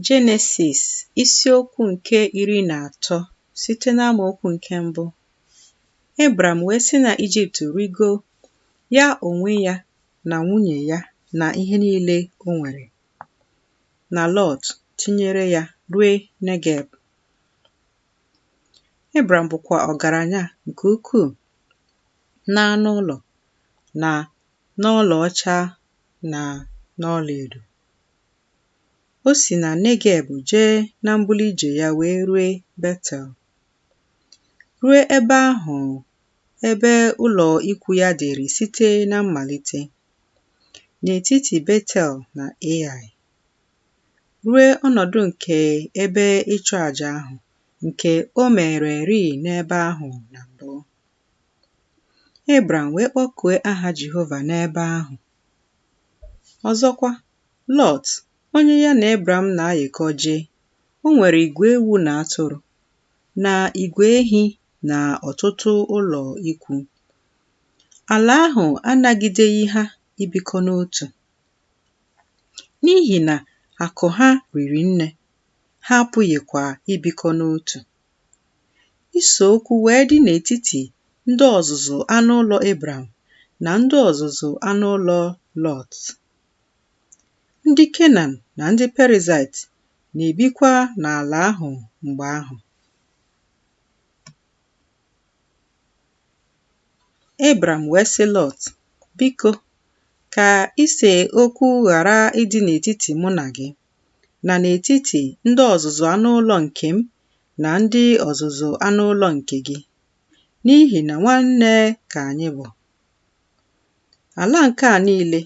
Jenesis isiokwu nke 13 site n'amaokwu nke 1. Ebram wee si na Ijipt rigo, ya onwe ya na nwunye ya na ihe niile o nwere, na Lọt tinyere ya rue Negeb. Ebram bụkwa ọgaranya nke ukwuu n'anụ ụlọ na n'ọlaọcha na n'ọlaedo. O si na Negeb jee na mbuli ije ya wee rue Betel, rue ebe ahụ ebe ụlọ ikwu ya dịrị site na mmalite, n'etiti Betel na Ai, rue ọnọdụ nke ebe ịchụ àjà ahụ nke o mereri n'ebe ahụ na mbụ. Ebram wee kpọkue aha Jehova n'ebe ahụ. Ọzọkwa, Lọt, onye ya na Ebram na-ayịkọ jee, o nwere igwe ewu na atụrụ, na igwe ehi na ọtụtụ ụlọ ikwu. Ala ahụ anagideghị ha ibikọ n'otu, n'ihi na akụ ha riri nne, ha apụghịkwa ibikọ n'otu. Ise okwu wee dị n'etiti ndị ọzụzụ anụ ụlọ Ebram na ndị ọzụzụ anụ ụlọ Lọt. Ndị Kenan na ndị Perizait na-ebikwa n'ala ahụ mgbe ahụ. Ebram wee sị Lọt, biko, ka ise okwu ghara ịdị n'etiti mụ na gị, na n'etiti ndị ọzụzụ anụ ụlọ nke m na ndị ọzụzụ anụ ụlọ nke gị, n'ihi na nwanne ka anyị bụ. Ala nke a niile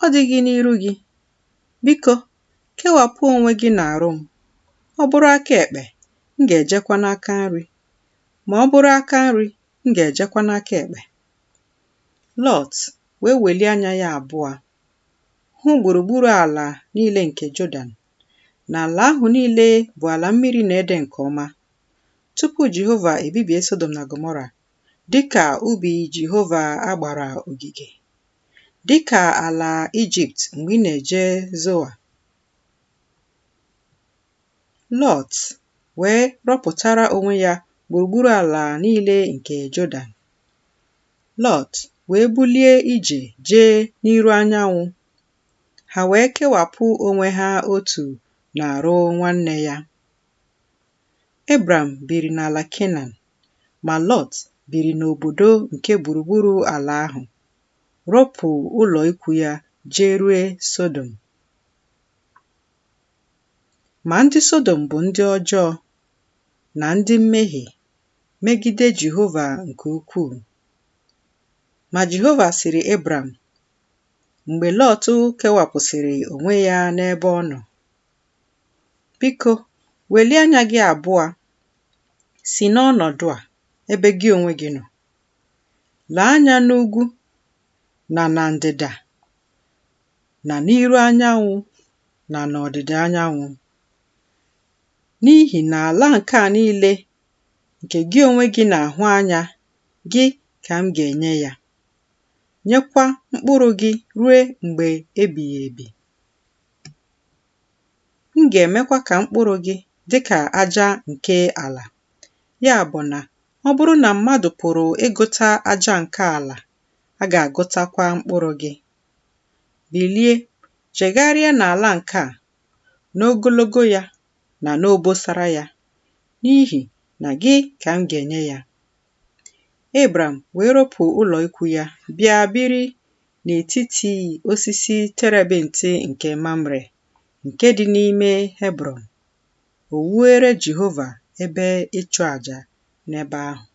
ọ dịghị n'iru gị? Biko, kewapụ onwe gị n'arụ m. Ọ bụrụ aka ekpe, m ga-ejekwa n'aka nri, ma ọ bụrụ aka nri, m ga-ejekwa n'aka ekpe. Lọt wee welie anya ya abụọ hụ gburugburu ala niile nke Jọdan, na ala ahụ niile bụ ala mmiri na-ede nke ọma, tupu Jehova ebibie Sọdọm na Gọmọra, dịka ubi Jehova agbara ogige, dịka ala Ijipt mgbe ị na-eje Zoa. Lọt wee rọpụtara onwe ya gburugburu ala niile nke Jọdan. Lọt wee bulie ije jee n'iru anyanwụ, ha wee kewapụ onwe ha otu n'arụ nwanne ya. Ebram biri n'ala Kenan, ma Lọt biri n'obodo nke gburugburu ala ahụ, rọpụ ụlọ ikwu ya jee rue Sọdọm. Ma ndị Sọdọm bụ ndị ọjọọ na ndị mmehie megide Jehova nke ukwuu. Ma Jehova sịrị Ebram, mgbe Lọt kewapụsịrị onwe ya n'ebe ọ nọ, biko, welie anya gị abụọ si n'ọnọdụ a ebe gị onwe gị nọ, lee anya n'ugwu na ndịda, na n'iru anyanwụ na n'ọdịda anyanwụ, n'ihi na ala nke a niile nke gị onwe gị na-ahụ anya gị ka m ga-enye ya, nyekwa mkpụrụ gị rue mgbe ebighị ebi. M ga-emekwa ka mkpụrụ gị dịka aja nke ala, ya bụ na ọ bụrụ na mmadụ pụrụ ịgụta aja nke ala, a ga-agụtakwa mkpụrụ gị. Bilie, jegharịa n'ala nke a, n'ogologo ya na n'obosara ya, n'ihi na gị ka m ga-enye ya. Ebram wee rọpụ ụlọ ikwu ya bịa biri n'etiti osisi terebinti nke Mamre, nke dị n'ime Hebrọn. O wuere Jehova ebe ịchụ àjà n'ebe ahụ.